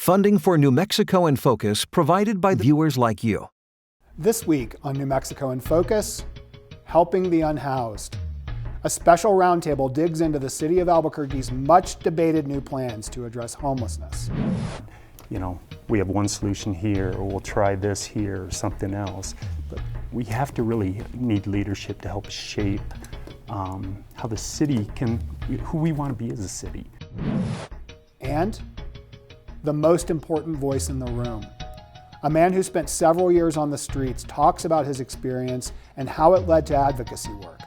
Funding for New Mexico in Focus provided by viewers like you. This week on New Mexico in Focus, helping the unhoused. A special roundtable digs into the city of Albuquerque's much debated new plans to address homelessness. You know, we have one solution here, or we'll try this here, or something else. But we have to really need leadership to help shape how the city who we want to be as a city. And the most important voice in the room. A man who spent several years on the streets talks about his experience and how it led to advocacy work.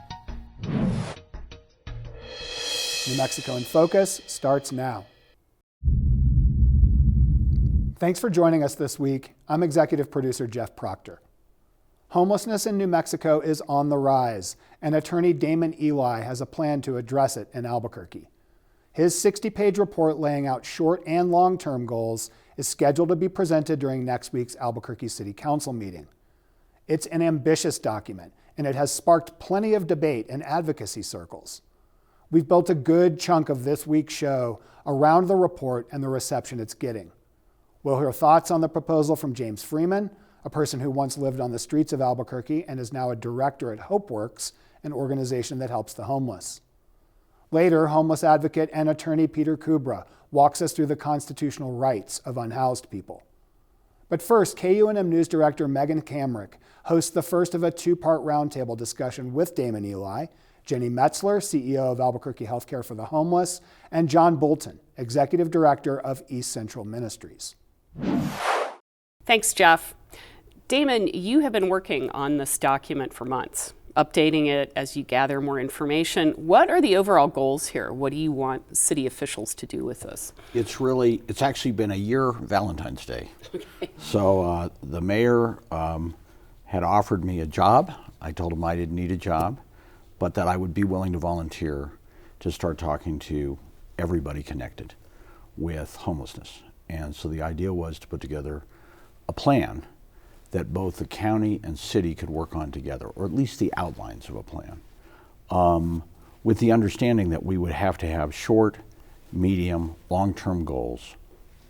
New Mexico in Focus starts now. Thanks for joining us this week. I'm executive producer Jeff Proctor. Homelessness in New Mexico is on the rise, and attorney Damon Ely has a plan to address it in Albuquerque. His 60-page report laying out short and long-term goals is scheduled to be presented during next week's Albuquerque City Council meeting. It's an ambitious document, and it has sparked plenty of debate in advocacy circles. We've built a good chunk of this week's show around the report and the reception it's getting. We'll hear thoughts on the proposal from James Freeman, a person who once lived on the streets of Albuquerque and is now a director at HopeWorks, an organization that helps the homeless. Later, homeless advocate and attorney Peter Kubra walks us through the constitutional rights of unhoused people. But first, KUNM News Director Megan Kamrick hosts the first of a two-part roundtable discussion with Damon Ely, Jenny Metzler, CEO of Albuquerque Healthcare for the Homeless, and John Bolton, Executive Director of East Central Ministries. Thanks, Jeff. Damon, you have been working on this document for months, updating it as you gather more information. What are the overall goals here? What do you want city officials to do with this? It's actually been a year Valentine's Day. Okay. So the mayor had offered me a job. I told him I didn't need a job, but that I would be willing to volunteer to start talking to everybody connected with homelessness. And so the idea was to put together a plan that both the county and city could work on together, or at least the outlines of a plan, with the understanding that we would have to have short, medium, long-term goals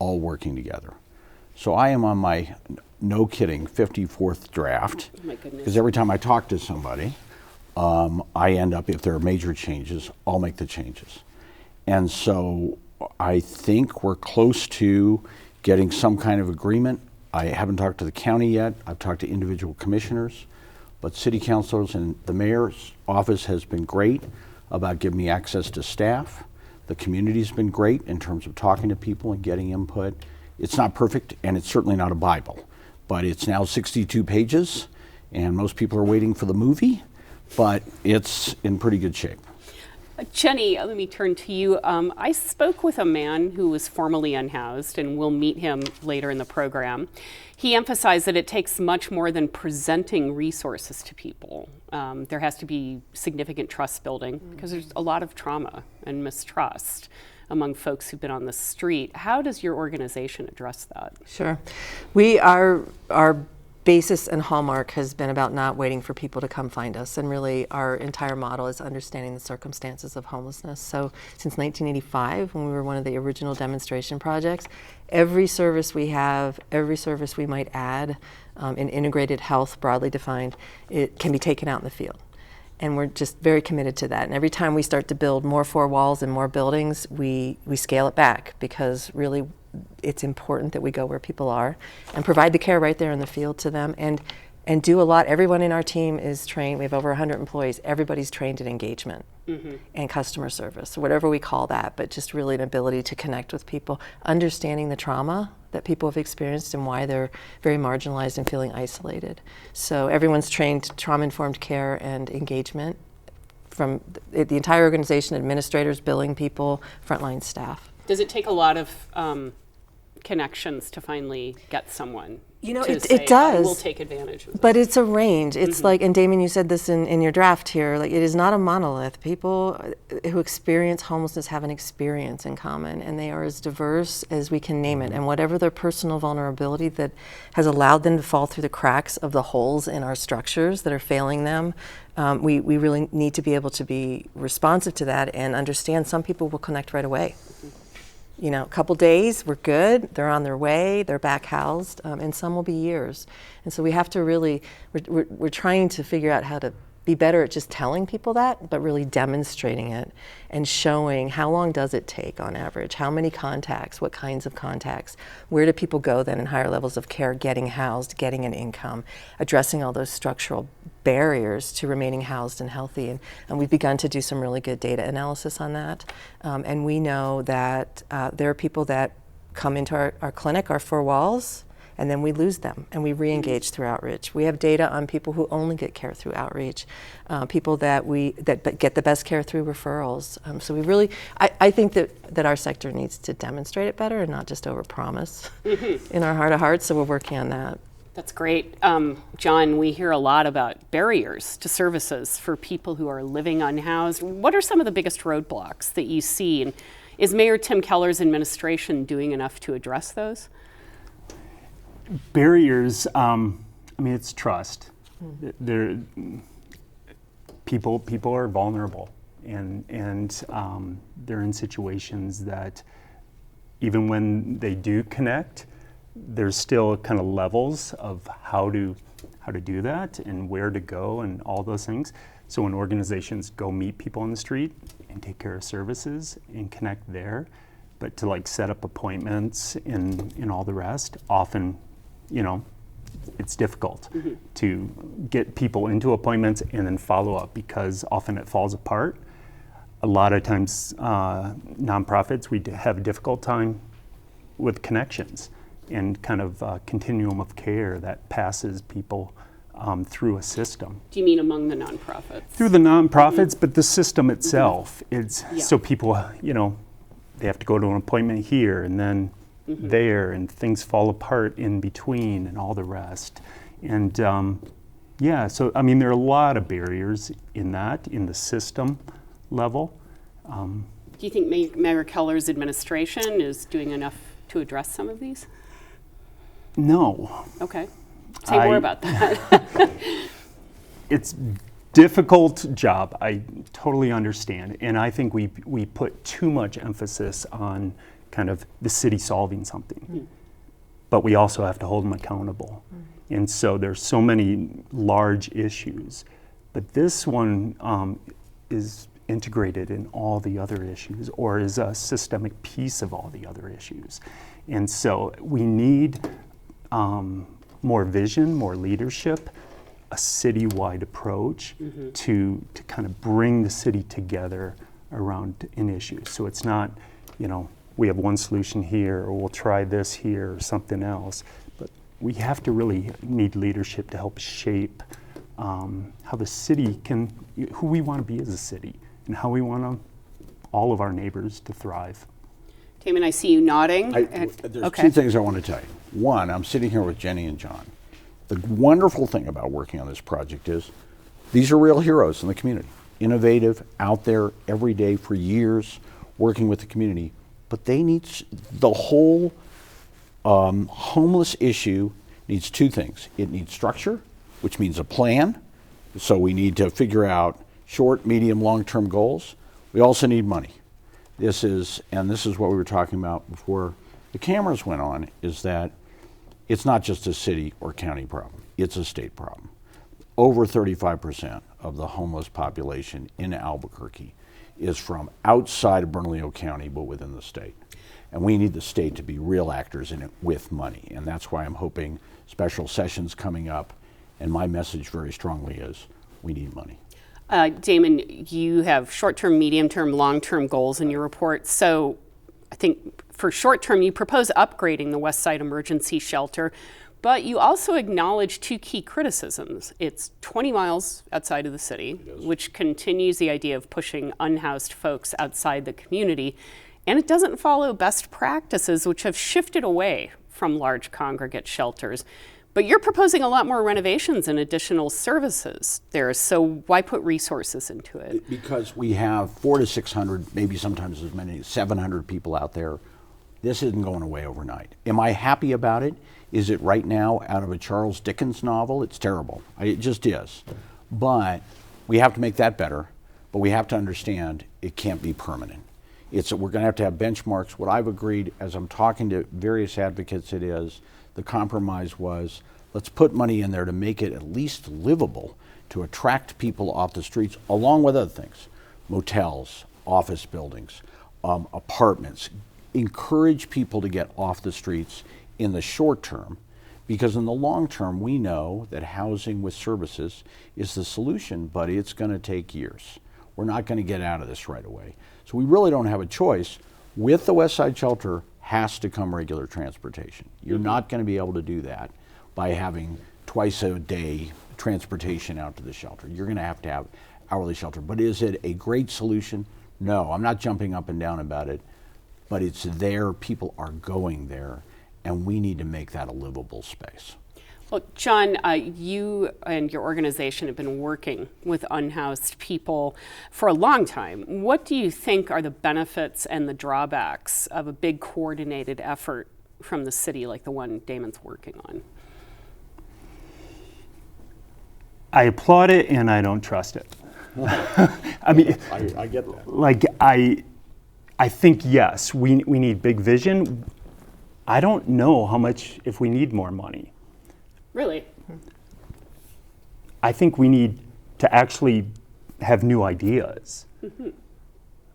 all working together. So I am on my, no kidding, 54th draft, because every time I talk to somebody, I end up, if there are major changes, I'll make the changes. And so I think we're close to getting some kind of agreement. I haven't talked to the county yet. I've talked to individual commissioners, but city councilors and the mayor's office has been great about giving me access to staff. The community's been great in terms of talking to people and getting input. It's not perfect, and it's certainly not a Bible, but it's now 62 pages, and most people are waiting for the movie, but it's in pretty good shape. Jenny, let me turn to you. I spoke with a man who was formerly unhoused, and we'll meet him later in the program. He emphasized that it takes much more than presenting resources to people. There has to be significant trust building because there's a lot of trauma and mistrust among folks who've been on the street. How does your organization address that? Sure. Our basis and hallmark has been about not waiting for people to come find us, and really our entire model is understanding the circumstances of homelessness. So since 1985, when we were one of the original demonstration projects, every service we have, every service we might add in integrated health, broadly defined, it can be taken out in the field. And we're just very committed to that. And every time we start to build more four walls and more buildings, we scale it back, because really it's important that we go where people are and provide the care right there in the field to them, and do a lot. Everyone in our team is trained. We have over 100 employees. Everybody's trained in engagement and customer service, whatever we call that, but just really an ability to connect with people, understanding the trauma that people have experienced and why they're very marginalized and feeling isolated. So everyone's trained trauma-informed care and engagement from the entire organization, administrators, billing people, frontline staff. Does it take a lot of connections to finally get someone? You know, to it say, does. We'll take advantage of this. But it's a range. It's like, and Damon, you said this in your draft here, like it is not a monolith. People who experience homelessness have an experience in common, and they are as diverse as we can name it. And whatever their personal vulnerability that has allowed them to fall through the cracks of the holes in our structures that are failing them, we really need to be able to be responsive to that and understand some people will connect right away. a couple days, we're good, they're on their way, they're back housed, and some will be years. And so we have to really, we're trying to figure out how to be better at just telling people that, but really demonstrating it and showing how long does it take on average, how many contacts, what kinds of contacts, where do people go then in higher levels of care, getting housed, getting an income, addressing all those structural barriers to remaining housed and healthy. And we've begun to do some really good data analysis on that. And we know that there are people that come into our clinic, our four walls, and then we lose them and we re-engage through outreach. We have data on people who only get care through outreach, people that get the best care through referrals. So we really, I think that our sector needs to demonstrate it better and not just overpromise in our heart of hearts, so we're working on that. That's great. John, we hear a lot about barriers to services for people who are living unhoused. What are some of the biggest roadblocks that you see? And is Mayor Tim Keller's administration doing enough to address those? Barriers, it's trust. People are vulnerable, and they're in situations that even when they do connect, there's still kind of levels of how to do that and where to go and all those things. So when organizations go meet people on the street and take care of services and connect there, but to set up appointments and all the rest, often it's difficult to get people into appointments and then follow up because often it falls apart. A lot of times nonprofits, we have a difficult time with connections and kind of continuum of care that passes people through a system. Do you mean among the nonprofits? Through the nonprofits, but the system itself, so people, they have to go to an appointment here and then there, and things fall apart in between and all the rest. And there are a lot of barriers in the system level. Do you think Mayor Keller's administration is doing enough to address some of these? No. Okay. Say more about that. It's difficult job. I totally understand. And I think we put too much emphasis on kind of the city solving something. But we also have to hold them accountable. And so there's so many large issues. But this one is integrated in all the other issues, or is a systemic piece of all the other issues. And so we need more vision, more leadership, a citywide approach to kind of bring the city together around an issue. So it's not, we have one solution here, or we'll try this here, or something else. But we have to really need leadership to help shape how the city who we want to be as a city, and how we want all of our neighbors to thrive. Damon, I see you nodding. There's two things I want to tell you. One, I'm sitting here with Jenny and John. The wonderful thing about working on this project is these are real heroes in the community. Innovative, out there every day for years, working with the community. But the whole homeless issue needs two things. It needs structure, which means a plan. So we need to figure out short, medium, long-term goals. We also need money. This is what we were talking about before the cameras went on, is that it's not just a city or county problem, it's a state problem. Over 35% of the homeless population in Albuquerque is from outside of Bernalillo County, but within the state. And we need the state to be real actors in it with money. And that's why I'm hoping special sessions coming up. And my message very strongly is we need money. Damon, you have short-term, medium-term, long-term goals in your report. So I think for short-term, you propose upgrading the West Side Emergency Shelter, but you also acknowledge two key criticisms. It's 20 miles outside of the city, which continues the idea of pushing unhoused folks outside the community, and it doesn't follow best practices, which have shifted away from large congregate shelters. But you're proposing a lot more renovations and additional services there, so why put resources into it? Because we have 400 to 600, maybe sometimes as many as 700 people out there. This isn't going away overnight. Am I happy about it? Is it right now out of a Charles Dickens novel? It's terrible. It just is. But we have to make that better, but we have to understand it can't be permanent. We're going to have benchmarks. What I've agreed, as I'm talking to various advocates, the compromise was, let's put money in there to make it at least livable, to attract people off the streets, along with other things, motels, office buildings, apartments. Encourage people to get off the streets in the short term, because in the long term, we know that housing with services is the solution, but it's going to take years. We're not going to get out of this right away. So we really don't have a choice. With the West Side Shelter has to come regular transportation. You're not going to be able to do that by having twice a day transportation out to the shelter. You're going to have hourly shelter. But is it a great solution? No, I'm not jumping up and down about it, but it's there, people are going there, and we need to make that a livable space. Well, John, you and your organization have been working with unhoused people for a long time. What do you think are the benefits and the drawbacks of a big coordinated effort from the city like the one Damon's working on? I applaud it and I don't trust it. I mean, I get that. like I think yes, we need big vision. I don't know how much, if we need more money. Really? I think we need to actually have new ideas.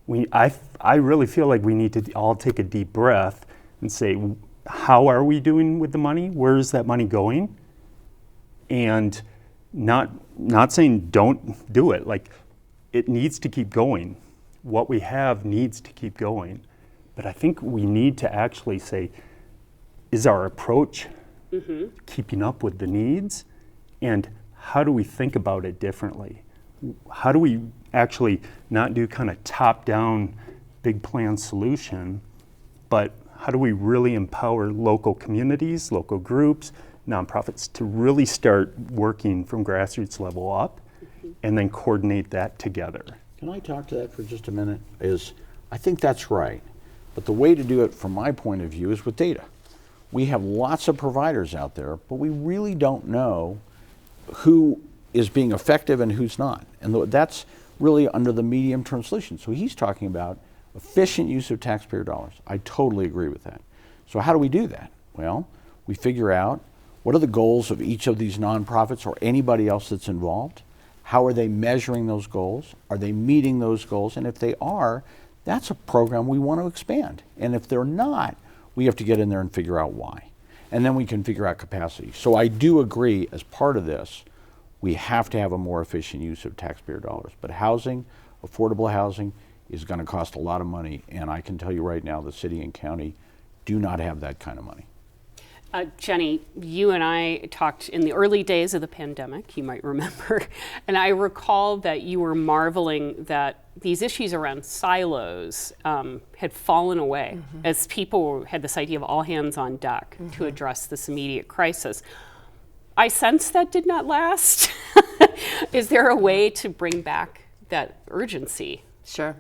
I really feel like we need to all take a deep breath and say, how are we doing with the money? Where is that money going? And not saying don't do it. Like, it needs to keep going. What we have needs to keep going. But I think we need to actually say, is our approach keeping up with the needs? And how do we think about it differently? How do we actually not do kind of top-down big plan solution, but how do we really empower local communities, local groups, nonprofits to really start working from grassroots level up and then coordinate that together? Can I talk to that for just a minute? I think that's right. But the way to do it from my point of view is with data. We have lots of providers out there, but we really don't know who is being effective and who's not. And that's really under the medium-term solution. So he's talking about efficient use of taxpayer dollars. I totally agree with that. So how do we do that? Well, we figure out what are the goals of each of these nonprofits or anybody else that's involved. How are they measuring those goals? Are they meeting those goals? And if they are, that's a program we want to expand. And if they're not, we have to get in there and figure out why. And then we can figure out capacity. So I do agree, as part of this, we have to have a more efficient use of taxpayer dollars. But housing, affordable housing, is going to cost a lot of money. And I can tell you right now, the city and county do not have that kind of money. Jenny, you and I talked in the early days of the pandemic, you might remember, and I recall that you were marveling that these issues around silos had fallen away as people had this idea of all hands on deck to address this immediate crisis. I sense that did not last. Is there a way to bring back that urgency? Sure.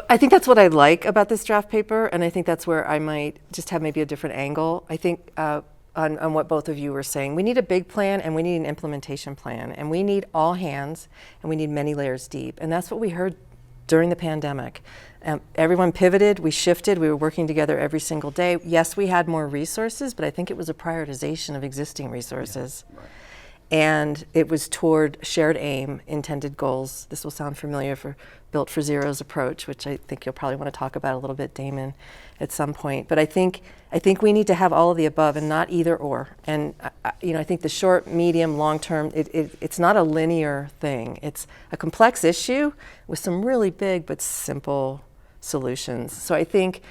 I think that's what I like about this draft paper, and I think that's where I might just have maybe a different angle. I think on what both of you were saying, we need a big plan and we need an implementation plan, and we need all hands and we need many layers deep. And that's what we heard during the pandemic. Everyone pivoted, we shifted, we were working together every single day. Yes, we had more resources, but I think it was a prioritization of existing resources. Yeah, right. And it was toward shared aim, intended goals. This will sound familiar for Built for Zero's approach, which I think you'll probably want to talk about a little bit, Damon, at some point. But I think we need to have all of the above and not either or. And I think the short, medium, long term, it's not a linear thing. It's a complex issue with some really big but simple solutions. So I think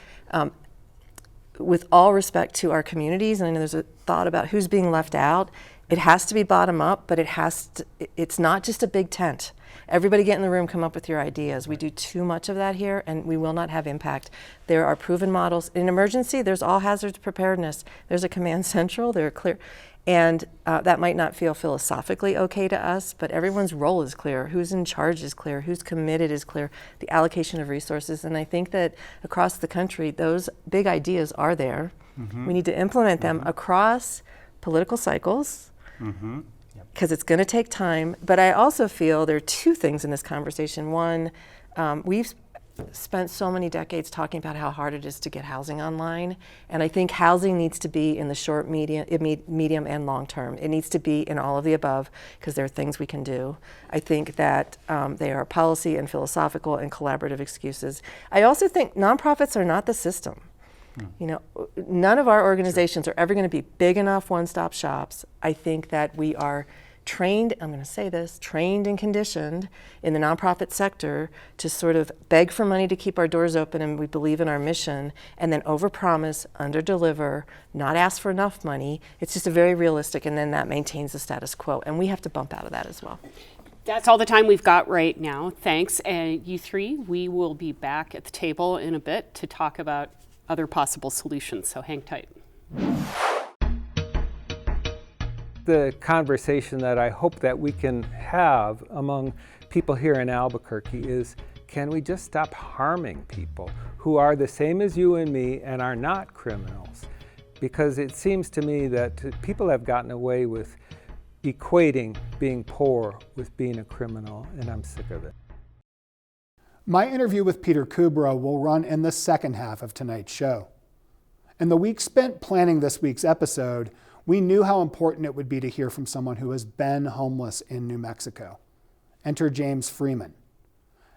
with all respect to our communities, and I know there's a thought about who's being left out, it has to be bottom up, but it's not just a big tent. Everybody get in the room, come up with your ideas. We do too much of that here, and we will not have impact. There are proven models. In emergency, there's all hazards preparedness. There's a command central, there are clear, and that might not feel philosophically okay to us, but everyone's role is clear. Who's in charge is clear. Who's committed is clear. The allocation of resources, and I think that across the country, those big ideas are there. We need to implement them across political cycles, because it's going to take time. But I also feel there are two things in this conversation. One, we've spent so many decades talking about how hard it is to get housing online, and I think housing needs to be in the short, medium, and long term. It needs to be in all of the above because there are things we can do. I think that they are policy and philosophical and collaborative excuses. I also think nonprofits are not the system. You know, none of our organizations are ever going to be big enough one-stop shops. I think that we are trained, I'm going to say this, trained and conditioned in the nonprofit sector to sort of beg for money to keep our doors open, and we believe in our mission, and then overpromise, underdeliver, not ask for enough money. It's just a very realistic, and then that maintains the status quo, and we have to bump out of that as well. That's all the time we've got right now. Thanks. And you three, we will be back at the table in a bit to talk about other possible solutions, so hang tight. The conversation that I hope that we can have among people here in Albuquerque is, can we just stop harming people who are the same as you and me and are not criminals? Because it seems to me that people have gotten away with equating being poor with being a criminal, and I'm sick of it. My interview with Peter Kubra will run in the second half of tonight's show. In the week spent planning this week's episode, we knew how important it would be to hear from someone who has been homeless in New Mexico. Enter James Freeman.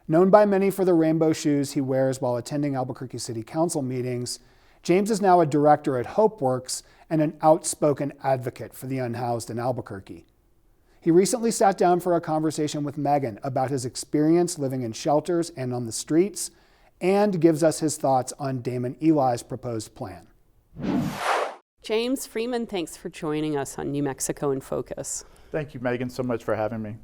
Known by many for the rainbow shoes he wears while attending Albuquerque City Council meetings, James is now a director at HopeWorks and an outspoken advocate for the unhoused in Albuquerque. He recently sat down for a conversation with Megan about his experience living in shelters and on the streets, and gives us his thoughts on Damon Eli's proposed plan. James Freeman, thanks for joining us on New Mexico in Focus. Thank you, Megan, so much for having me.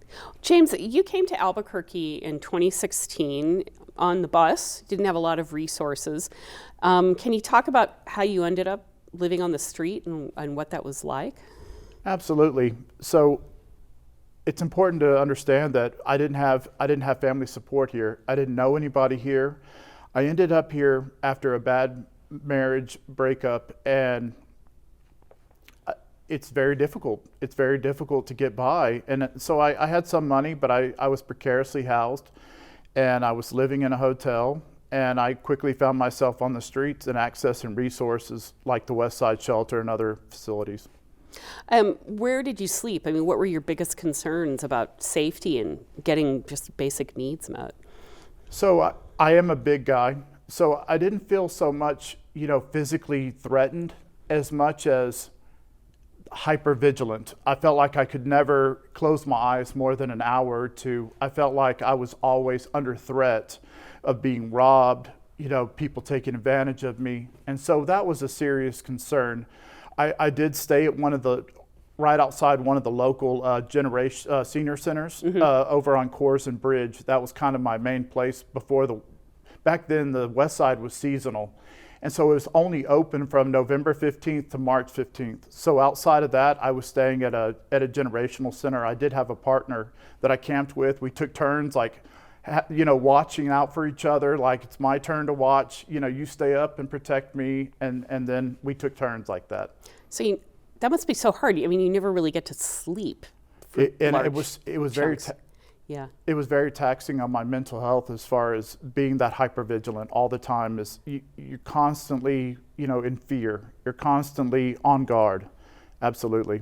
James, you came to Albuquerque in 2016 on the bus, didn't have a lot of resources. Can you talk about how you ended up living on the street and what that was like? Absolutely. So it's important to understand that I didn't have family support here. I didn't know anybody here. I ended up here after a bad marriage breakup, and it's very difficult. It's very difficult to get by. And so I had some money, but I was precariously housed, and I was living in a hotel, and I quickly found myself on the streets and accessing resources like the West Side Shelter and other facilities. Where did you sleep? I mean, what were your biggest concerns about safety and getting just basic needs met? So I am a big guy, so I didn't feel so much, physically threatened as much as hypervigilant. I felt like I could never close my eyes more than an hour or two. I felt like I was always under threat of being robbed, people taking advantage of me. And so that was a serious concern. I did stay at right outside one of the local senior centers over on Coors and Bridge. That was kind of my main place back then the West Side was seasonal. And so it was only open from November 15th to March 15th. So outside of that, I was staying at a generational center. I did have a partner that I camped with. We took turns watching out for each other, like it's my turn to watch, you stay up and protect me, and then we took turns like that. So that must be so hard. I mean, you never really get to sleep. It was very It was very taxing on my mental health as far as being that hypervigilant all the time. You're constantly, in fear. You're constantly on guard. Absolutely.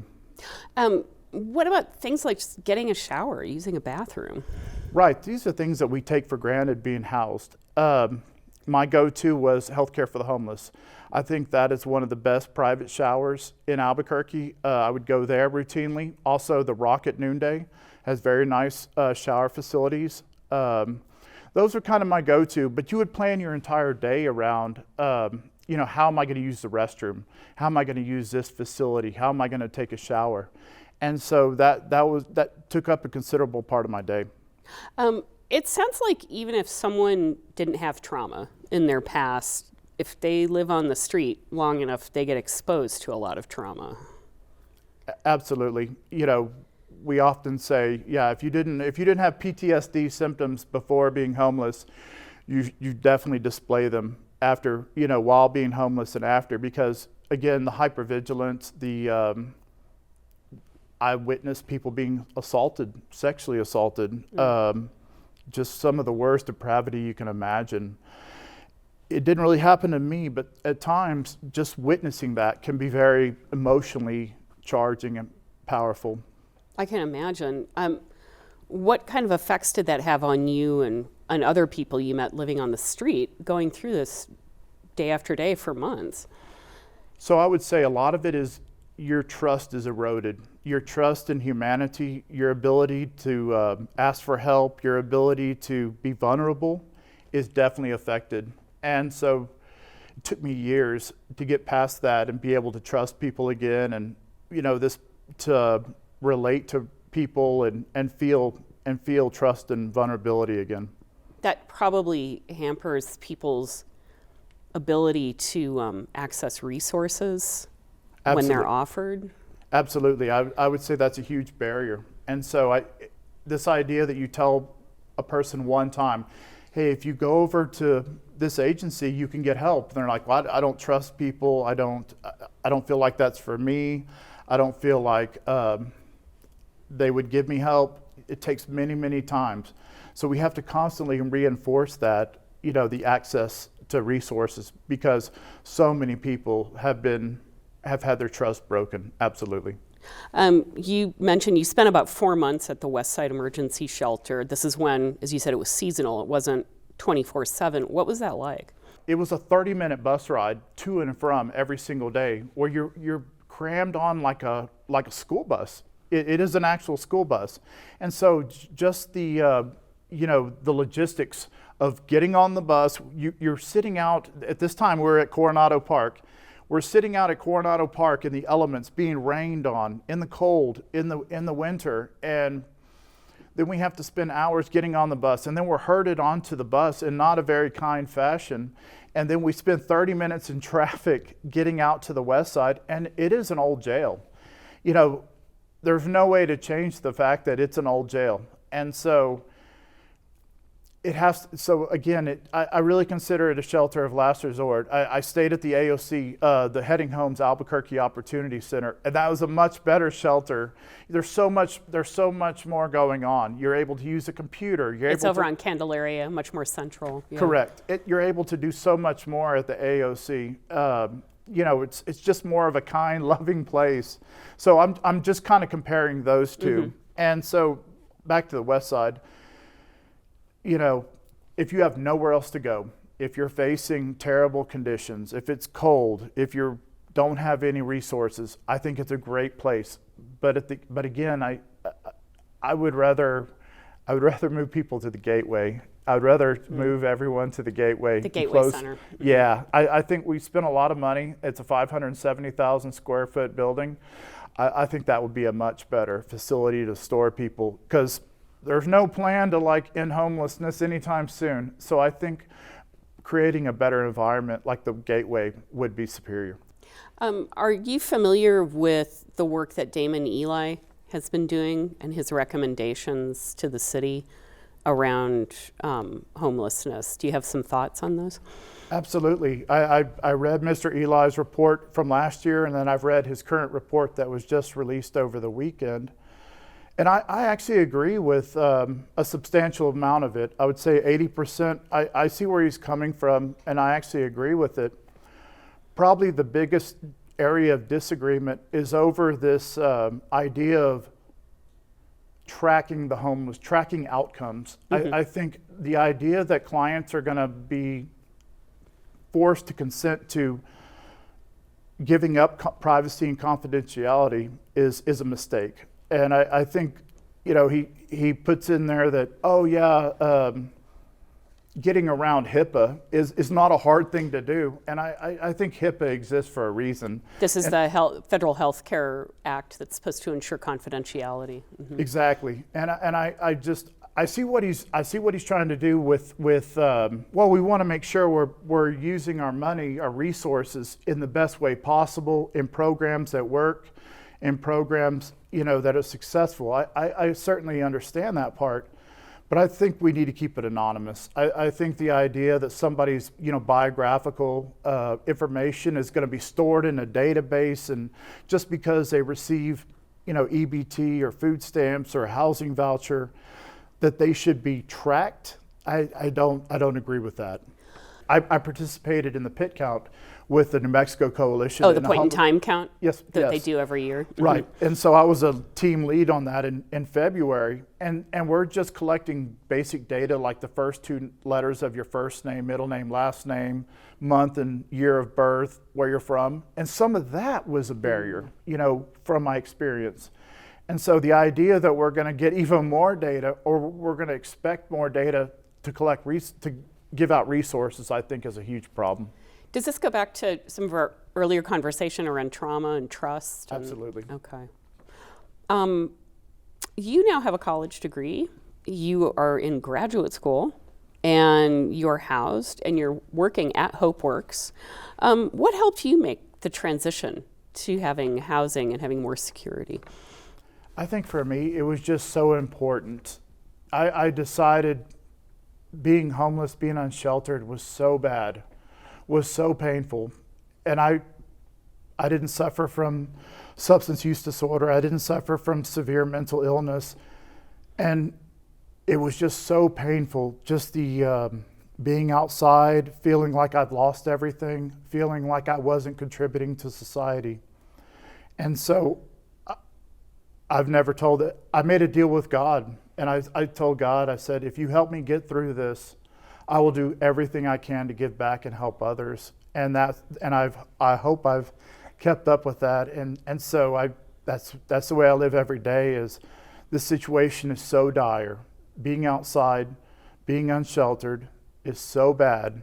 What about things like just getting a shower, using a bathroom? Right. These are things that we take for granted being housed. My go-to was Healthcare for the Homeless. I think that is one of the best private showers in Albuquerque. I would go there routinely. Also, the Rock at Noonday has very nice shower facilities. Those are kind of my go-to, but you would plan your entire day around, how am I going to use the restroom? How am I going to use this facility? How am I going to take a shower? And so that took up a considerable part of my day. It sounds like even if someone didn't have trauma in their past, if they live on the street long enough, they get exposed to a lot of trauma. Absolutely. We often say, if you didn't have PTSD symptoms before being homeless, you definitely display them after, while being homeless and after, because again, the hypervigilance, I witnessed people being assaulted, sexually assaulted. just some of the worst depravity you can imagine. It didn't really happen to me, but at times just witnessing that can be very emotionally charging and powerful. I can imagine. What kind of effects did that have on you and on other people you met living on the street, going through this day after day for months? So I would say a lot of it is your trust is eroded. Your trust in humanity, your ability to ask for help, your ability to be vulnerable is definitely affected. And so it took me years to get past that and be able to trust people again, and this to relate to people and feel trust and vulnerability again. That probably hampers people's ability to access resources when they're offered. Absolutely. I would say that's a huge barrier. And so this idea that you tell a person one time, hey, if you go over to this agency, you can get help. And they're like, well, I don't trust people. I don't feel like that's for me. I don't feel like they would give me help. It takes many, many times. So we have to constantly reinforce that, the access to resources, because so many people have had their trust broken. Absolutely. You mentioned you spent about 4 months at the Westside Emergency Shelter. This is when, as you said, it was seasonal. It wasn't 24/7. What was that like? It was a 30-minute bus ride to and from every single day, where you're crammed on like a school bus. It is an actual school bus, and so just the logistics of getting on the bus. You're sitting out at this time. We're at Coronado Park. We're sitting out at Coronado Park in the elements, being rained on, in the cold, in the winter, and then we have to spend hours getting on the bus, and then we're herded onto the bus in not a very kind fashion, and then we spend 30 minutes in traffic getting out to the west side, and it is an old jail. There's no way to change the fact that it's an old jail, and so I really consider it a shelter of last resort. I stayed at the AOC, the Heading Homes Albuquerque Opportunity Center, and that was a much better shelter. There's so much more going on. You're able to use a computer. It's over on Candelaria, much more central. Yeah. Correct. You're able to do so much more at the AOC. It's just more of a kind, loving place. So I'm just kind of comparing those two. Mm-hmm. And so back to the west side. If you have nowhere else to go, if you're facing terrible conditions, if it's cold, if you don't have any resources, I think it's a great place. But again, I would rather move people to the Gateway. I would rather move everyone to the Gateway. The Gateway Center. Yeah, I think we spent a lot of money. It's a 570,000 square foot building. I think that would be a much better facility to store people, because there's no plan to end homelessness anytime soon. So I think creating a better environment like the Gateway would be superior. Are you familiar with the work that Damon Eli has been doing and his recommendations to the city around homelessness? Do you have some thoughts on those? Absolutely. I read Mr. Eli's report from last year, and then I've read his current report that was just released over the weekend. And I actually agree with a substantial amount of it. I would say 80%. I see where he's coming from, and I actually agree with it. Probably the biggest area of disagreement is over this idea of tracking the homeless, tracking outcomes. Mm-hmm. I think the idea that clients are going to be forced to consent to giving up privacy and confidentiality is a mistake. And I think, he puts in there that, getting around HIPAA is not a hard thing to do. And I think HIPAA exists for a reason. This is the Federal Health Care Act that's supposed to ensure confidentiality. Mm-hmm. Exactly. And I see what he's trying to do with we want to make sure we're using our money, our resources in the best way possible, in programs that work, in programs that are successful. I certainly understand that part, but I think we need to keep it anonymous. I think the idea that somebody's biographical information is going to be stored in a database, and just because they receive EBT or food stamps or a housing voucher, that they should be tracked, I don't agree with that. I participated in the pit count with the New Mexico Coalition. Oh, the point in time count? Yes, That they yes. do every year? Right, and so I was a team lead on that in February, and we're just collecting basic data like the first 2 letters of your first name, middle name, last name, month and year of birth, where you're from, and some of that was a barrier, from my experience. And so the idea that we're going to get even more data, or we're going to expect more data to collect, to give out resources, I think is a huge problem. Does this go back to some of our earlier conversation around trauma and trust? Absolutely. Okay. You now have a college degree. You are in graduate school, and you're housed, and you're working at HopeWorks. What helped you make the transition to having housing and having more security? I think for me, it was just so important. I decided being homeless, being unsheltered was so bad, was so painful. And I didn't suffer from substance use disorder. I didn't suffer from severe mental illness. And it was just so painful, just the being outside, feeling like I've lost everything, feeling like I wasn't contributing to society. And so I've never told it. I made a deal with God, and I told God, I said, if you help me get through this, I will do everything I can to give back and help others. And I hope I've kept up with that. And so that's the way I live every day. Is this situation is so dire. Being outside, being unsheltered is so bad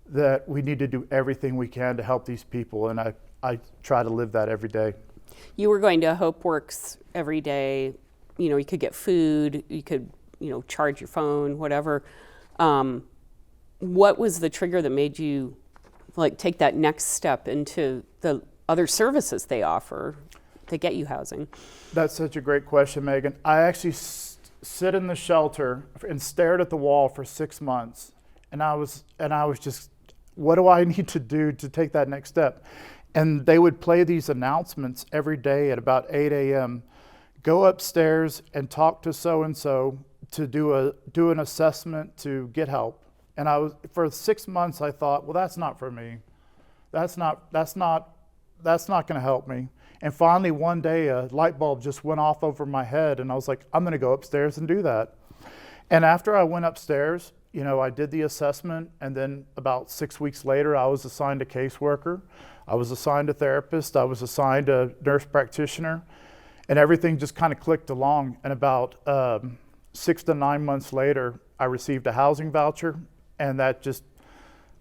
that we need to do everything we can to help these people. And I try to live that every day. You were going to HopeWorks every day. You could get food, you could, charge your phone, whatever. What was the trigger that made you take that next step into the other services they offer to get you housing? That's such a great question, Megan. I actually sit in the shelter and stared at the wall for 6 months. And I was just, what do I need to do to take that next step? And they would play these announcements every day at about 8 a.m. Go upstairs and talk to so-and-so to do an assessment to get help. And for 6 months, I thought, well, that's not for me. That's not going to help me. And finally, one day, a light bulb just went off over my head, and I was like, I'm going to go upstairs and do that. And after I went upstairs, I did the assessment, and then about 6 weeks later, I was assigned a caseworker. I was assigned a therapist. I was assigned a nurse practitioner, and everything just kind of clicked along. And about 6 to 9 months later, I received a housing voucher, and that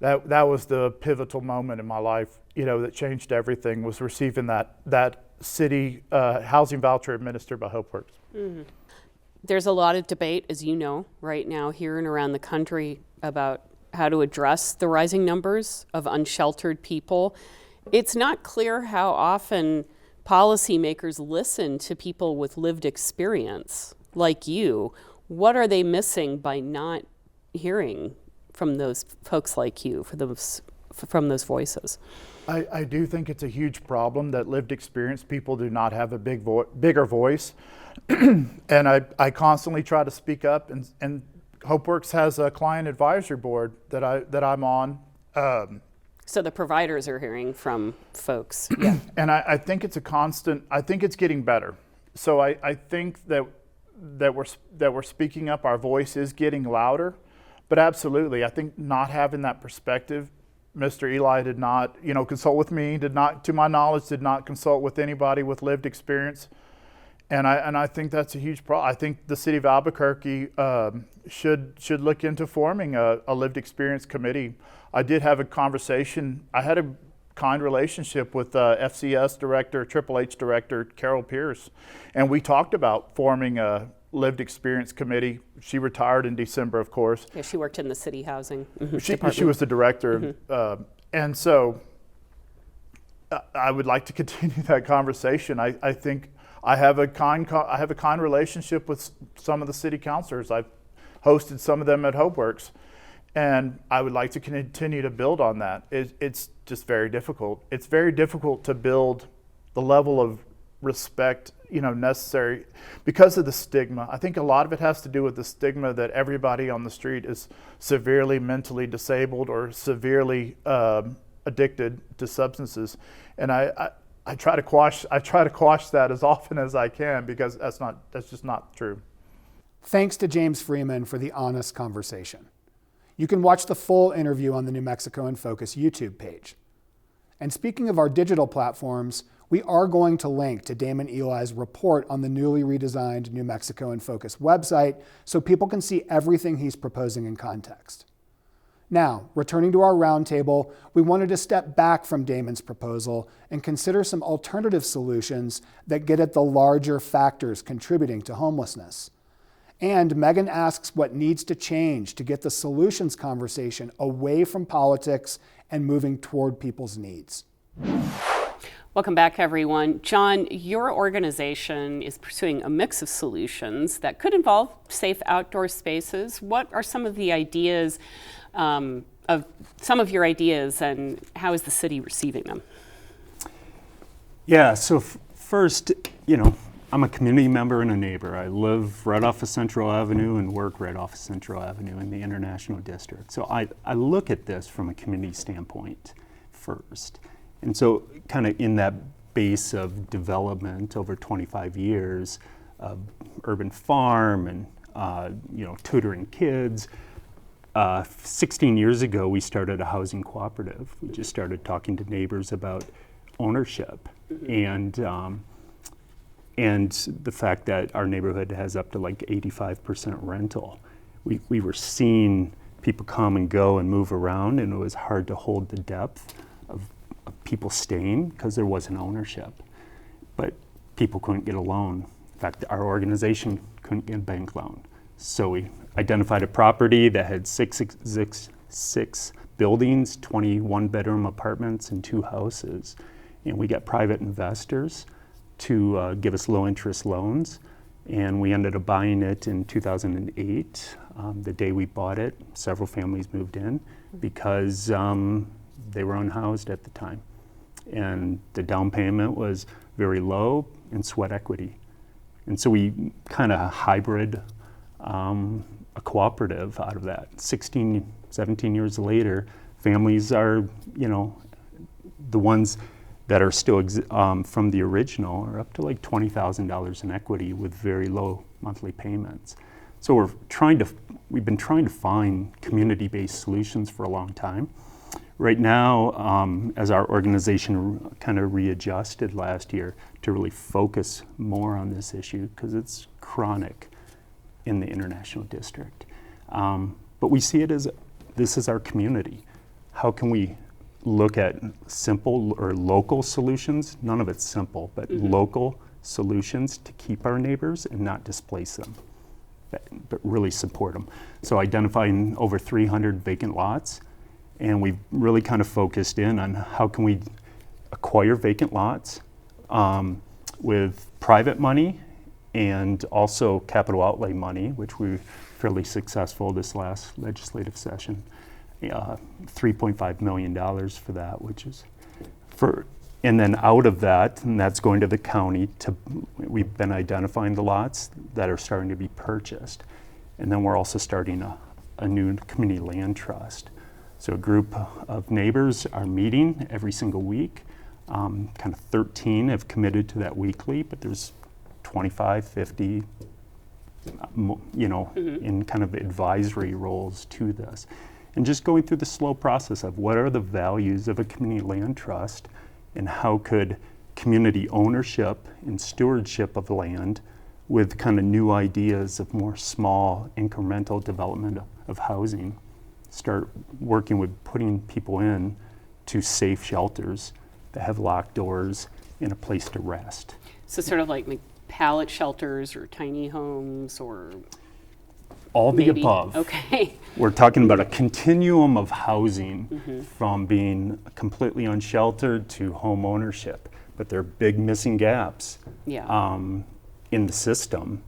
was the pivotal moment in my life, that changed everything, was receiving that city housing voucher administered by HopeWorks. Mm-hmm. There's a lot of debate, as you know, right now here and around the country about how to address the rising numbers of unsheltered people. It's not clear how often policymakers listen to people with lived experience like you. What are they missing by not hearing from those folks like you, from those voices? I do think it's a huge problem that lived experience people do not have a bigger voice. And I constantly try to speak up, and HopeWorks has a client advisory board that I'm on. So the providers are hearing from folks. Yeah. And I think it's a constant. I think it's getting better. So I think that we're speaking up. Our voice is getting louder. But absolutely, I think not having that perspective, Mr. Eli did not, consult with me. Did not, to my knowledge, did not consult with anybody with lived experience. And I think that's a huge problem. I think the city of Albuquerque should look into forming a lived experience committee. I did have a conversation. I had a kind relationship with FCS director, Triple H director, Carol Pierce, and we talked about forming a lived experience committee. She retired in December, of course. Yeah, she worked in the city housing department. She was the director. Mm-hmm. And so I would like to continue that conversation. I think I have a kind relationship with some of the city councilors. I've hosted some of them at HopeWorks, and I would like to continue to build on that. It's just very difficult. It's very difficult to build the level of respect, necessary because of the stigma. I think a lot of it has to do with the stigma that everybody on the street is severely mentally disabled or severely addicted to substances, and I try to quash that as often as I can, because that's just not true. Thanks to James Freeman for the honest conversation. You can watch the full interview on the New Mexico in Focus YouTube page. And speaking of our digital platforms, we are going to link to Damon Eli's report on the newly redesigned New Mexico in Focus website so people can see everything he's proposing in context. Now, returning to our roundtable, we wanted to step back from Damon's proposal and consider some alternative solutions that get at the larger factors contributing to homelessness. And Megan asks what needs to change to get the solutions conversation away from politics and moving toward people's needs. Welcome back, everyone. John, your organization is pursuing a mix of solutions that could involve safe outdoor spaces. What are some of the ideas, and how is the city receiving them? Yeah, so first, I'm a community member and a neighbor. I live right off of Central Avenue and work right off of Central Avenue in the International District. So I look at this from a community standpoint first. And so kind of in that base of development over 25 years of urban farm and, tutoring kids, 16 years ago, we started a housing cooperative. We just started talking to neighbors about ownership and the fact that our neighborhood has up to like 85% rental. We were seeing people come and go and move around, and it was hard to hold the depth of people staying because there wasn't ownership. But people couldn't get a loan. In fact, our organization couldn't get a bank loan. So we identified a property that had six buildings, 21 bedroom apartments, and 2 houses. And we got private investors to give us low interest loans. And we ended up buying it in 2008. The day we bought it, several families moved in because they were unhoused at the time. And the down payment was very low and sweat equity. And so we kind of hybrid a cooperative out of that. 16, 17 years later, families are, the ones that are still from the original are up to like $20,000 in equity with very low monthly payments. So we've been trying to find community-based solutions for a long time. Right now, as our organization kind of readjusted last year to really focus more on this issue because it's chronic in the International District. But we see it as this is our community. How can we look at simple or local solutions? None of it's simple, but local solutions to keep our neighbors and not displace them, but really support them. So identifying over 300 vacant lots, and we've really kind of focused in on how can we acquire vacant lots with private money and also capital outlay money, which we were fairly successful this last legislative session. $3.5 million for that, which is and then out of that, and that's going to the county we've been identifying the lots that are starting to be purchased. And then we're also starting a new community land trust. So a group of neighbors are meeting every single week. Kind of 13 have committed to that weekly, but there's 25, 50, in kind of advisory roles to this. And just going through the slow process of what are the values of a community land trust and how could community ownership and stewardship of land with kind of new ideas of more small incremental development of housing start working with putting people in to safe shelters that have locked doors and a place to rest. So sort of like pallet shelters or tiny homes or all the maybe above. Okay. We're talking about a continuum of housing from being completely unsheltered to home ownership, but there are big missing gaps in the system.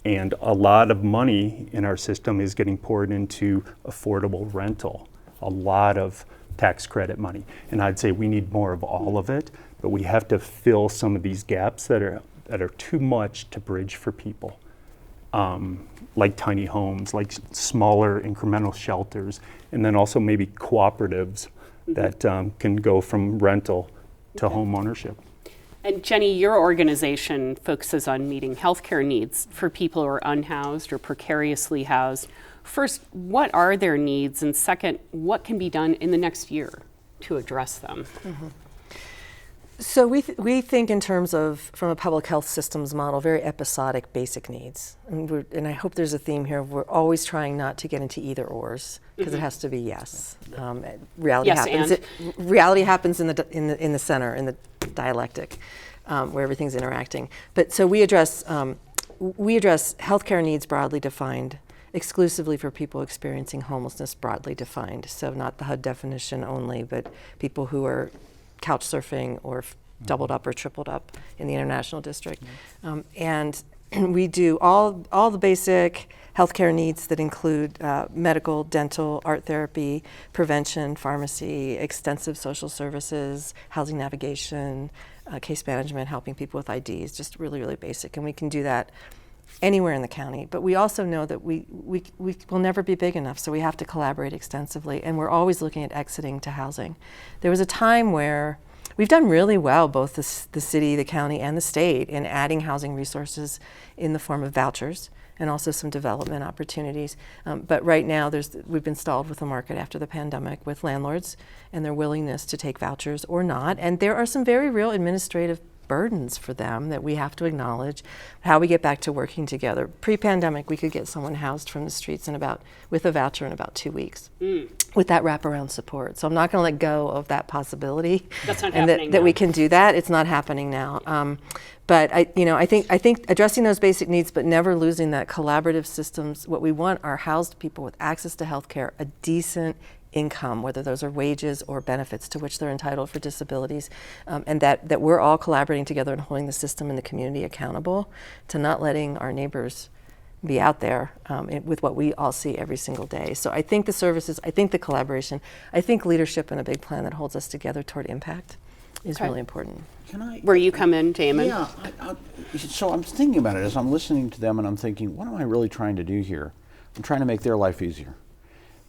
And a lot of money in our system is getting poured into affordable rental, a lot of tax credit money. And I'd say we need more of all of it, but we have to fill some of these gaps that that are too much to bridge for people, like tiny homes, like smaller incremental shelters, and then also maybe cooperatives that can go from rental to home ownership. And Jenny, your organization focuses on meeting healthcare needs for people who are unhoused or precariously housed. First, what are their needs? And second, what can be done in the next year to address them? So we think in terms of, from a public health systems model, very episodic basic needs. And I hope there's a theme here. We're always trying not to get into either ors, because it has to be yes. Reality Yes, happens. and? Reality happens in the center, in the dialectic, where everything's interacting. But so we address healthcare needs broadly defined, exclusively for people experiencing homelessness broadly defined. So not the HUD definition only, but people who are couch surfing or doubled up or tripled up in the international district. And we do all the basic healthcare needs that include medical, dental, art therapy, prevention, pharmacy, extensive social services, housing navigation, case management, helping people with IDs, just really, really basic. And we can do that anywhere in the county. But we also know that we will never be big enough, so we have to collaborate extensively. And we're always looking at exiting to housing. There was a time where we've done really well, both the city, the county, and the state, in adding housing resources in the form of vouchers and also some development opportunities. But right now, we've been stalled with the market after the pandemic with landlords and their willingness to take vouchers or not. And there are some very real administrative burdens for them that we have to acknowledge. How we get back to working together. Pre-pandemic, we could get someone housed from the streets with a voucher in about 2 weeks with that wraparound support. So I'm not going to let go of that possibility. That's not and happening that now. we can do that. It's not happening now. But I think addressing those basic needs, but never losing that collaborative systems. What we want are housed people with access to health care, a decent income, whether those are wages or benefits to which they're entitled for disabilities, and that we're all collaborating together and holding the system and the community accountable to not letting our neighbors be out there with what we all see every single day. So I think the services, I think the collaboration, I think leadership and a big plan that holds us together toward impact is really important. Can I? Where you come in, Damon? Yeah. So I'm thinking about it as I'm listening to them, and I'm thinking, what am I really trying to do here? I'm trying to make their life easier.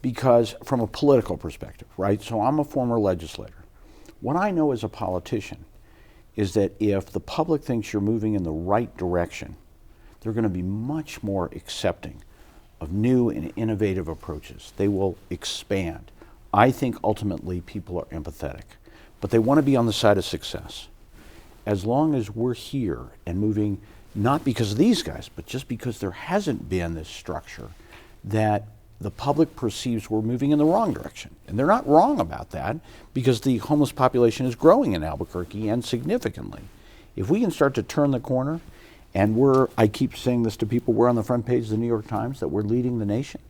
Because from a political perspective, right? So I'm a former legislator. What I know as a politician is that if the public thinks you're moving in the right direction, they're going to be much more accepting of new and innovative approaches. They will expand. I think ultimately people are empathetic, but they want to be on the side of success. As long as we're here and moving, not because of these guys, but just because there hasn't been this structure that the public perceives we're moving in the wrong direction. And they're not wrong about that, because the homeless population is growing in Albuquerque, and significantly. If we can start to turn the corner, and I keep saying this to people, we're on the front page of the New York Times, that we're leading the nation,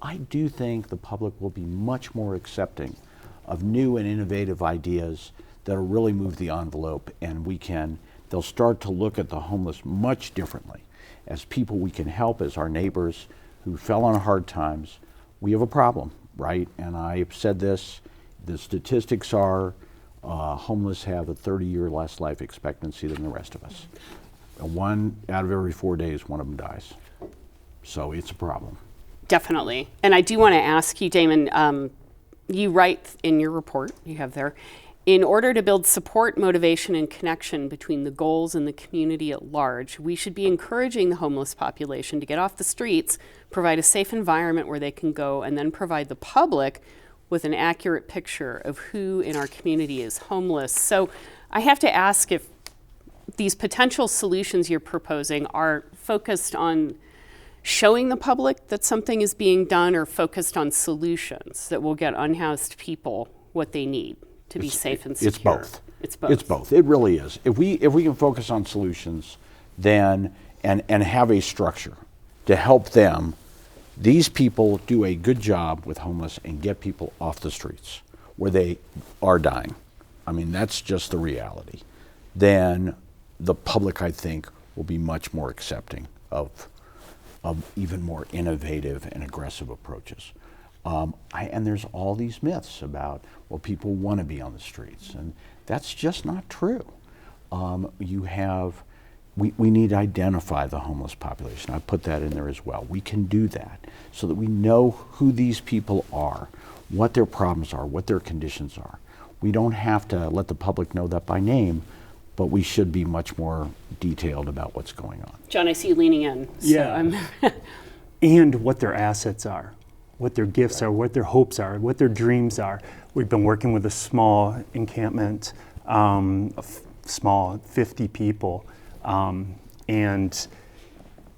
I do think the public will be much more accepting of new and innovative ideas that will really move the envelope, and they'll start to look at the homeless much differently as people we can help, as our neighbors who fell on hard times. We have a problem, right? And I've said this, the statistics are homeless have a 30-year less life expectancy than the rest of us. And 1 out of every 4 days, one of them dies. So it's a problem. Definitely. And I do want to ask you, Damon, you write in your report, you have there, in order to build support, motivation, and connection between the goals and the community at large, we should be encouraging the homeless population to get off the streets, provide a safe environment where they can go, and then provide the public with an accurate picture of who in our community is homeless. So I have to ask if these potential solutions you're proposing are focused on showing the public that something is being done, or focused on solutions that will get unhoused people what they need to be safe and secure? It's both. It's both. It's both. It really is. If we can focus on solutions, then and have a structure to help them, these people do a good job with homeless and get people off the streets where they are dying. I mean, that's just the reality. Then the public, I think, will be much more accepting of even more innovative and aggressive approaches. And there's all these myths about, well, people want to be on the streets, and that's just not true. You have we need to identify the homeless population. I put that in there as well. We can do that so that we know who these people are, what their problems are, what their conditions are. We don't have to let the public know that by name, but we should be much more detailed about what's going on. John, I see you leaning in. So Yeah. And what their assets are, what their gifts are, what their hopes are, what their dreams are. We've been working with a small encampment, small 50 people, and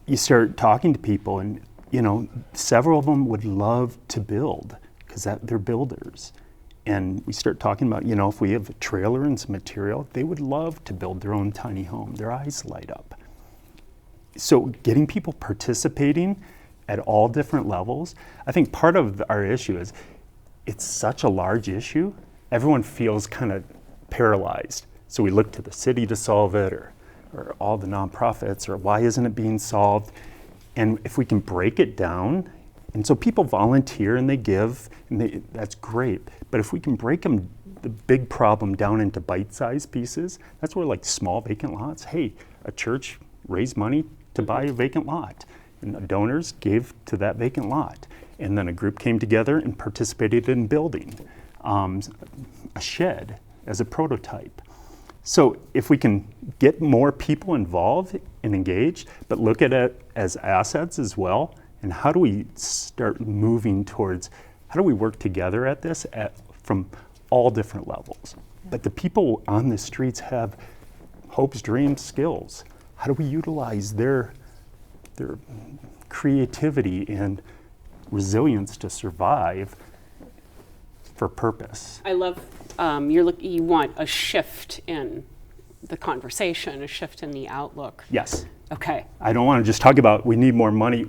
you start talking to people, and several of them would love to build because they're builders. And we start talking about, if we have a trailer and some material, they would love to build their own tiny home. Their eyes light up. So getting people participating at all different levels, I think part of our issue is it's such a large issue, everyone feels kind of paralyzed. So we look to the city to solve it, or all the nonprofits, or why isn't it being solved? And if we can break it down, and so people volunteer and they give, and that's great. But if we can break the big problem down into bite-sized pieces, that's where like small vacant lots, hey, a church raised money to buy a vacant lot, and the donors gave to that vacant lot. And then a group came together and participated in building a shed as a prototype. So if we can get more people involved and engaged, but look at it as assets as well, and how do we start moving towards, how do we work together at this from all different levels? But the people on the streets have hopes, dreams, skills. How do we utilize their creativity and resilience to survive for purpose? I love you want a shift in the conversation, a shift in the outlook. Yes. Okay. I don't want to just talk about we need more money.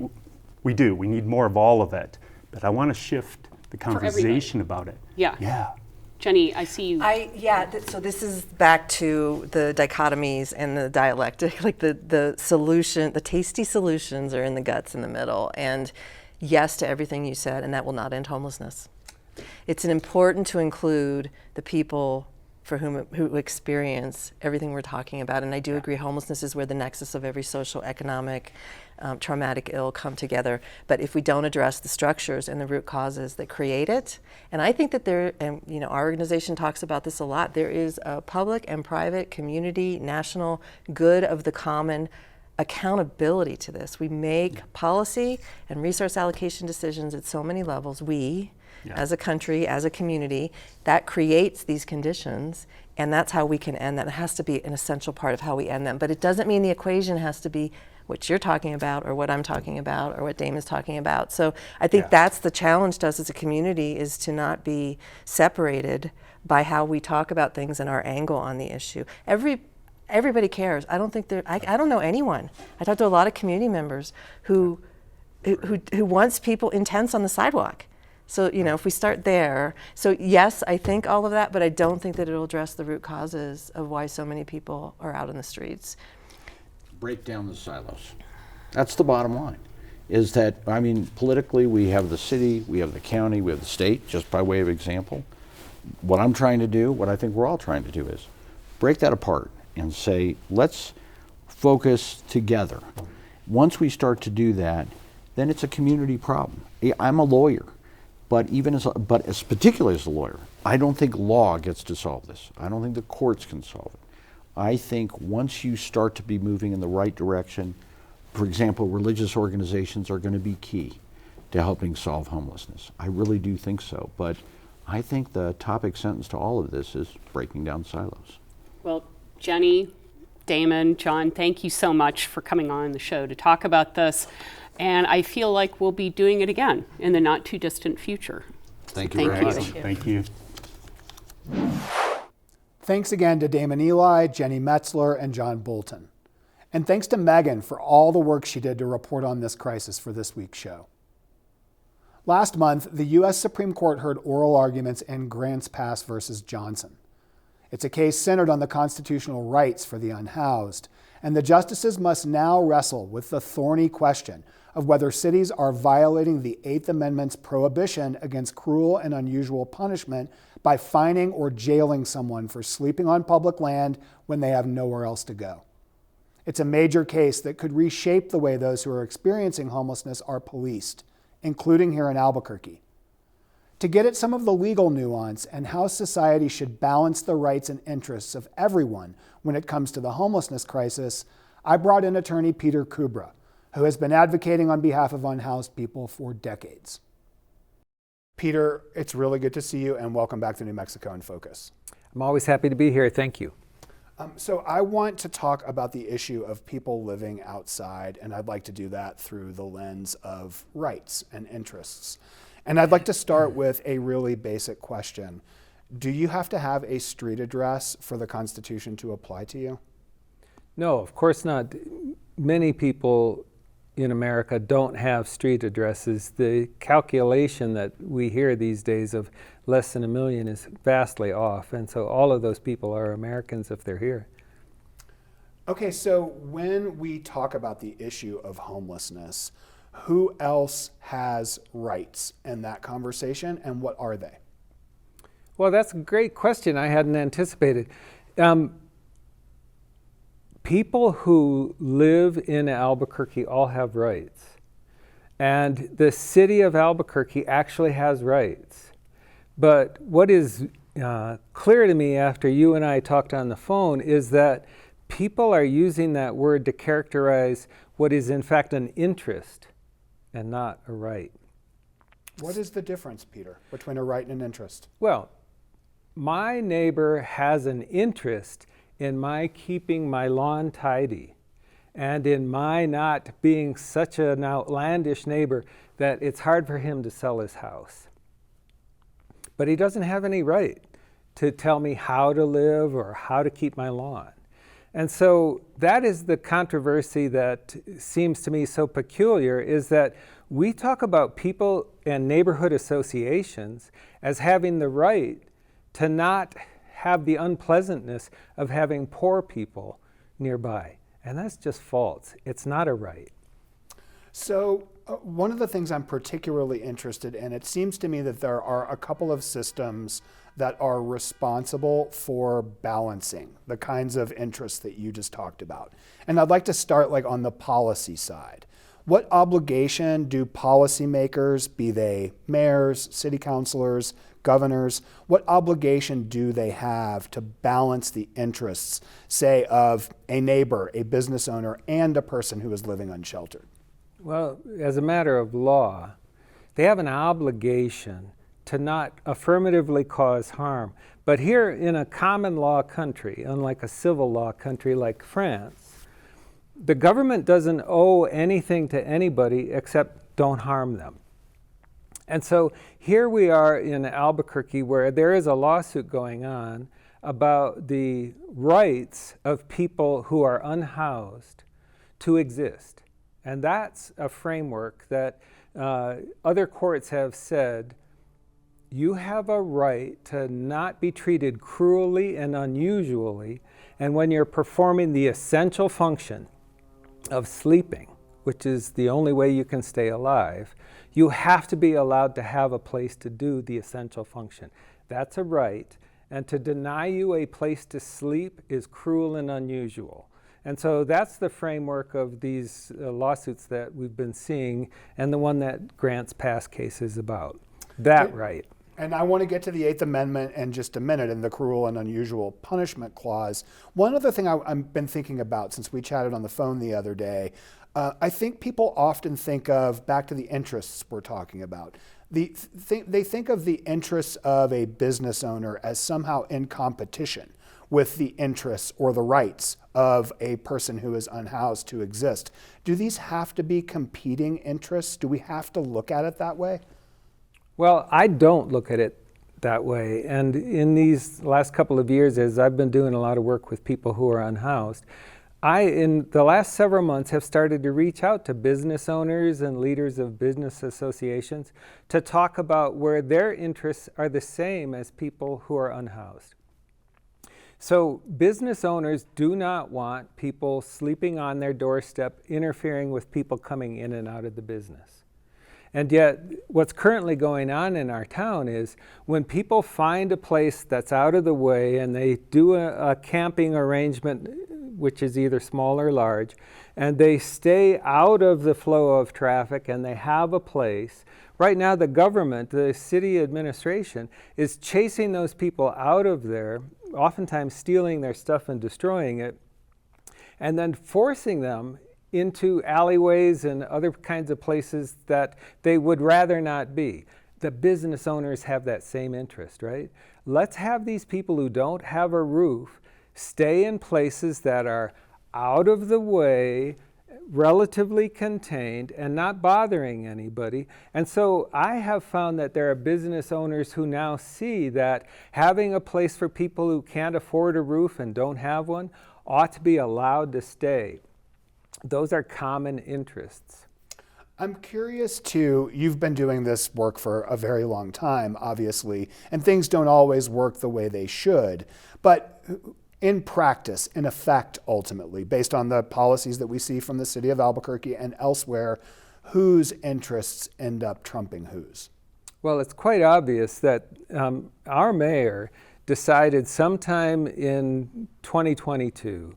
We do. We need more of all of it. But I want to shift the conversation about it. Yeah. Yeah. Jenny, I see you. So this is back to the dichotomies and the dialectic, like the solution, the tasty solutions are in the guts in the middle. And yes to everything you said, and that will not end homelessness. It's important to include the people for who experience everything we're talking about. And I do agree, homelessness is where the nexus of every social, economic, traumatic ill come together. But if we don't address the structures and the root causes that create it, and I think that our organization talks about this a lot, there is a public and private, community, national good of the common accountability to this. We make policy and resource allocation decisions at so many levels. As a country, as a community, that creates these conditions, and that's how we can end that. It has to be an essential part of how we end them. But it doesn't mean the equation has to be what you're talking about or what I'm talking about or what Damon's talking about. So I think that's the challenge to us as a community, is to not be separated by how we talk about things and our angle on the issue. Everybody cares. I don't know anyone. I talk to a lot of community members who wants people in tents on the sidewalk. So, if we start there, so yes, I think all of that, but I don't think that it'll address the root causes of why so many people are out in the streets. Break down the silos. That's the bottom line, is that, politically we have the city, we have the county, we have the state, just by way of example. What I'm trying to do, what I think we're all trying to do, is break that apart and say, let's focus together. Once we start to do that, then it's a community problem. I'm a lawyer. But particularly as a lawyer, I don't think law gets to solve this. I don't think the courts can solve it. I think once you start to be moving in the right direction, for example, religious organizations are going to be key to helping solve homelessness. I really do think so. But I think the topic sentence to all of this is breaking down silos. Well, Jenny, Damon, John, thank you so much for coming on the show to talk about this. And I feel like we'll be doing it again in the not too distant future. Thank you very much. Thank you. Thanks again to Damon Eli, Jenny Metzler, and John Bolton. And thanks to Megan for all the work she did to report on this crisis for this week's show. Last month, the U.S. Supreme Court heard oral arguments in Grants Pass versus Johnson. It's a case centered on the constitutional rights for the unhoused, and the justices must now wrestle with the thorny question of whether cities are violating the Eighth Amendment's prohibition against cruel and unusual punishment by fining or jailing someone for sleeping on public land when they have nowhere else to go. It's a major case that could reshape the way those who are experiencing homelessness are policed, including here in Albuquerque. To get at some of the legal nuance and how society should balance the rights and interests of everyone when it comes to the homelessness crisis, I brought in attorney Peter Kubra, who has been advocating on behalf of unhoused people for decades. Peter, it's really good to see you, and welcome back to New Mexico in Focus. I'm always happy to be here. Thank you. So I want to talk about the issue of people living outside, and I'd like to do that through the lens of rights and interests. And I'd like to start with a really basic question. Do you have to have a street address for the Constitution to apply to you? No, of course not. Many people in America don't have street addresses. The calculation that we hear these days of less than 1 million is vastly off, and so all of those people are Americans if they're here. Okay, so when we talk about the issue of homelessness, who else has rights in that conversation, and what are they? Well, that's a great question I hadn't anticipated. People who live in Albuquerque all have rights. And the city of Albuquerque actually has rights. But what is clear to me after you and I talked on the phone is that people are using that word to characterize what is in fact an interest and not a right. What is the difference, Peter, between a right and an interest? Well, my neighbor has an interest in my keeping my lawn tidy and in my not being such an outlandish neighbor that it's hard for him to sell his house. But he doesn't have any right to tell me how to live or how to keep my lawn. And so that is the controversy that seems to me so peculiar, is that we talk about people and neighborhood associations as having the right to not have the unpleasantness of having poor people nearby. And that's just false. It's not a right. So one of the things I'm particularly interested in, it seems to me that there are a couple of systems that are responsible for balancing the kinds of interests that you just talked about. And I'd like to start on the policy side. What obligation do policymakers, be they mayors, city councilors, governors, what obligation do they have to balance the interests, say, of a neighbor, a business owner, and a person who is living unsheltered? Well, as a matter of law, they have an obligation to not affirmatively cause harm. But here in a common law country, unlike a civil law country like France, the government doesn't owe anything to anybody except don't harm them. And so here we are in Albuquerque where there is a lawsuit going on about the rights of people who are unhoused to exist. And that's a framework that other courts have said you have a right to not be treated cruelly and unusually, and when you're performing the essential function of sleeping, which is the only way you can stay alive, you have to be allowed to have a place to do the essential function. That's a right, and to deny you a place to sleep is cruel and unusual. And so that's the framework of these lawsuits that we've been seeing, and the one that Grant's past case is about. That right. And I want to get to the Eighth Amendment in just a minute and the cruel and unusual punishment clause. One other thing I've been thinking about since we chatted on the phone the other day, I think people often think of, back to the interests we're talking about, they think of the interests of a business owner as somehow in competition with the interests or the rights of a person who is unhoused to exist. Do these have to be competing interests? Do we have to look at it that way? Well, I don't look at it that way. And in these last couple of years, as I've been doing a lot of work with people who are unhoused, in the last several months, have started to reach out to business owners and leaders of business associations to talk about where their interests are the same as people who are unhoused. So business owners do not want people sleeping on their doorstep interfering with people coming in and out of the business. And yet, what's currently going on in our town is when people find a place that's out of the way and they do a camping arrangement which is either small or large, and they stay out of the flow of traffic and they have a place. Right now, the government, the city administration, is chasing those people out of there, oftentimes stealing their stuff and destroying it, and then forcing them into alleyways and other kinds of places that they would rather not be. The business owners have that same interest, right? Let's have these people who don't have a roof stay in places that are out of the way, relatively contained, and not bothering anybody. And so I have found that there are business owners who now see that having a place for people who can't afford a roof and don't have one ought to be allowed to stay. Those are common interests. I'm curious too, you've been doing this work for a very long time, obviously, and things don't always work the way they should. But in practice, in effect, ultimately, based on the policies that we see from the city of Albuquerque and elsewhere, whose interests end up trumping whose? Well, it's quite obvious that our mayor decided sometime in 2022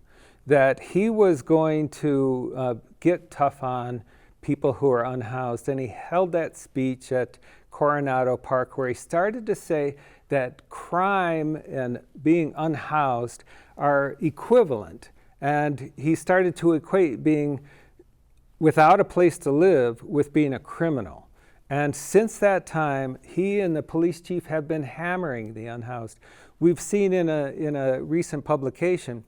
that he was going to get tough on people who are unhoused. And he held that speech at Coronado Park where he started to say that crime and being unhoused are equivalent. And he started to equate being without a place to live with being a criminal. And since that time, he and the police chief have been hammering the unhoused. We've seen in a recent publication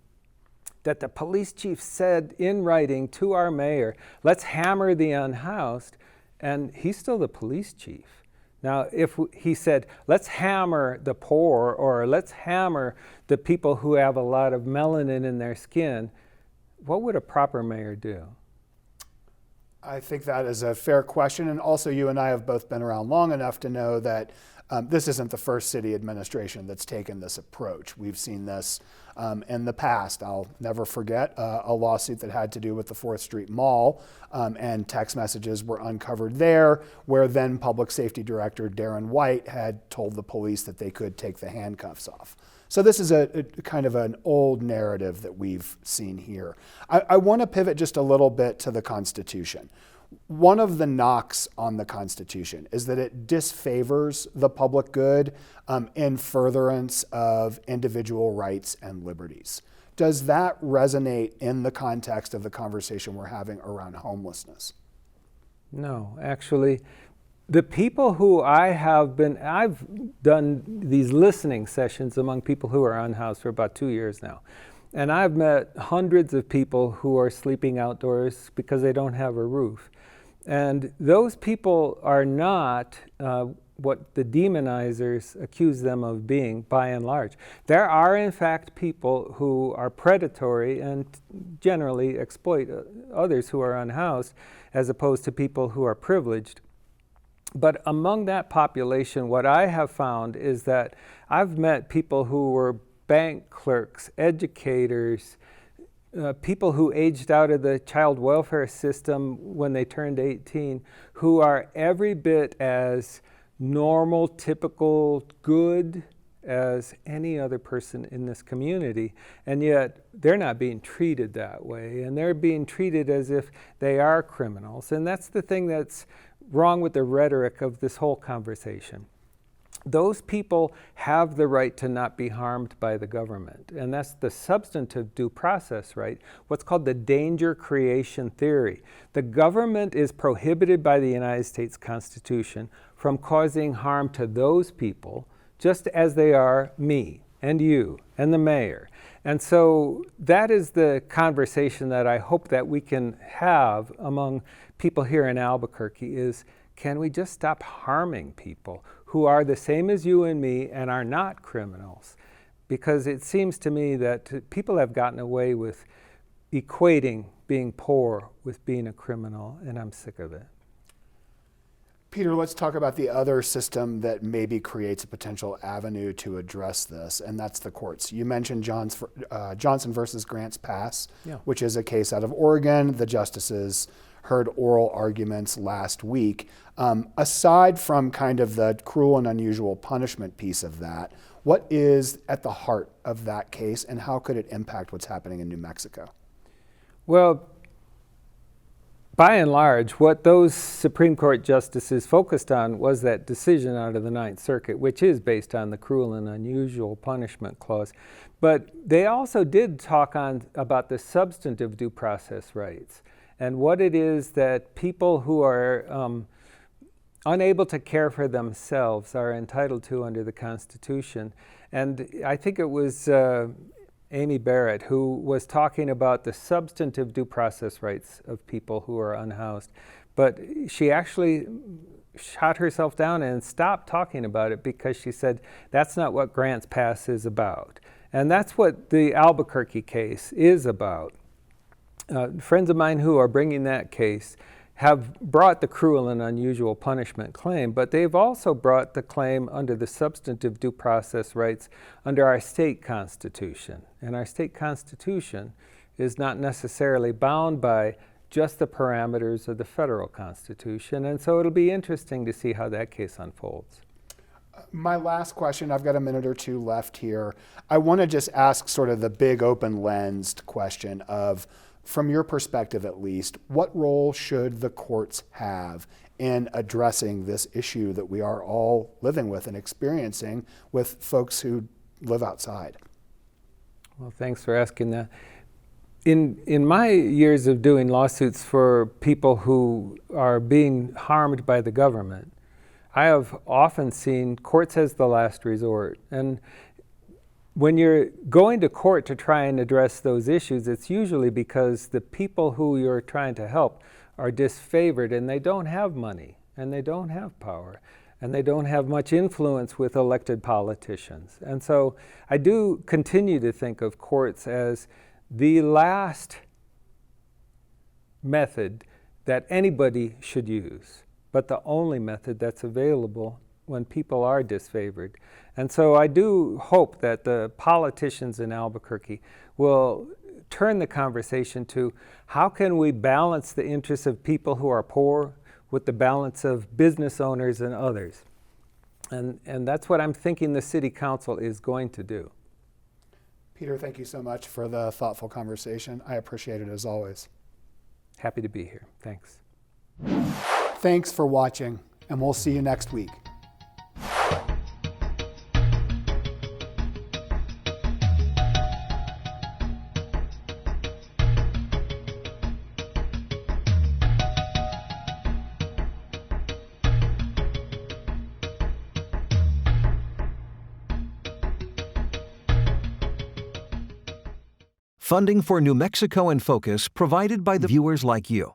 that the police chief said in writing to our mayor, let's hammer the unhoused, and he's still the police chief. Now, if he said, let's hammer the poor, or let's hammer the people who have a lot of melanin in their skin, what would a proper mayor do? I think that is a fair question, and also you and I have both been around long enough to know that this isn't the first city administration that's taken this approach. We've seen this in the past. I'll never forget a lawsuit that had to do with the 4th Street Mall, and text messages were uncovered there, where then Public Safety Director Darren White had told the police that they could take the handcuffs off. So this is a kind of an old narrative that we've seen here. I want to pivot just a little bit to the Constitution. One of the knocks on the Constitution is that it disfavors the public good in furtherance of individual rights and liberties. Does that resonate in the context of the conversation we're having around homelessness? No, actually, the people who I've done these listening sessions among people who are unhoused for about 2 years now. And I've met hundreds of people who are sleeping outdoors because they don't have a roof. And those people are not what the demonizers accuse them of being, by and large. There are, in fact, people who are predatory and generally exploit others who are unhoused, as opposed to people who are privileged. But among that population, what I have found is that I've met people who were bank clerks, educators, people who aged out of the child welfare system when they turned 18, who are every bit as normal, typical, good as any other person in this community, and yet they're not being treated that way, and they're being treated as if they are criminals. And that's the thing that's wrong with the rhetoric of this whole conversation. Those people have the right to not be harmed by the government, and that's the substantive due process right, what's called the danger creation theory. The government is prohibited by the United States Constitution from causing harm to those people, just as they are me and you and the mayor. And so that is the conversation that I hope that we can have among people here in Albuquerque is, can we just stop harming people who are the same as you and me and are not criminals? Because it seems to me that people have gotten away with equating being poor with being a criminal, and I'm sick of it. Peter, let's talk about the other system that maybe creates a potential avenue to address this, and that's the courts. You mentioned Johnson versus Grants Pass, which is a case out of Oregon. The justices heard oral arguments last week. Aside from kind of the cruel and unusual punishment piece of that, What is at the heart of that case, and how could it impact what's happening in New Mexico? Well, by and large, what those Supreme Court justices focused on was that decision out of the Ninth Circuit, which is based on the cruel and unusual punishment clause. But they also did talk about the substantive due process rights and what it is that people who are unable to care for themselves are entitled to under the Constitution. And I think it was Amy Barrett, who was talking about the substantive due process rights of people who are unhoused. But she actually shot herself down and stopped talking about it because she said that's not what Grants Pass is about. And that's what the Albuquerque case is about. Friends of mine who are bringing that case have brought the cruel and unusual punishment claim, but they've also brought the claim under the substantive due process rights under our state constitution. And our state constitution is not necessarily bound by just the parameters of the federal constitution. And so it'll be interesting to see how that case unfolds. My last question, I've got a minute or two left here. I want to just ask sort of the big open-lensed question of, from your perspective at least, what role should the courts have in addressing this issue that we are all living with and experiencing with folks who live outside? Well, thanks for asking that. In my years of doing lawsuits for people who are being harmed by the government, I have often seen courts as the last resort. And when you're going to court to try and address those issues, it's usually because the people who you're trying to help are disfavored and they don't have money and they don't have power and they don't have much influence with elected politicians. And so I do continue to think of courts as the last method that anybody should use, but the only method that's available when people are disfavored. And so I do hope that the politicians in Albuquerque will turn the conversation to how can we balance the interests of people who are poor with the balance of business owners and others. And that's what I'm thinking the City Council is going to do. Peter, thank you so much for the thoughtful conversation. I appreciate it as always. Happy to be here. Thanks. Thanks for watching, and we'll see you next week. Funding for New Mexico in Focus provided by the viewers like you.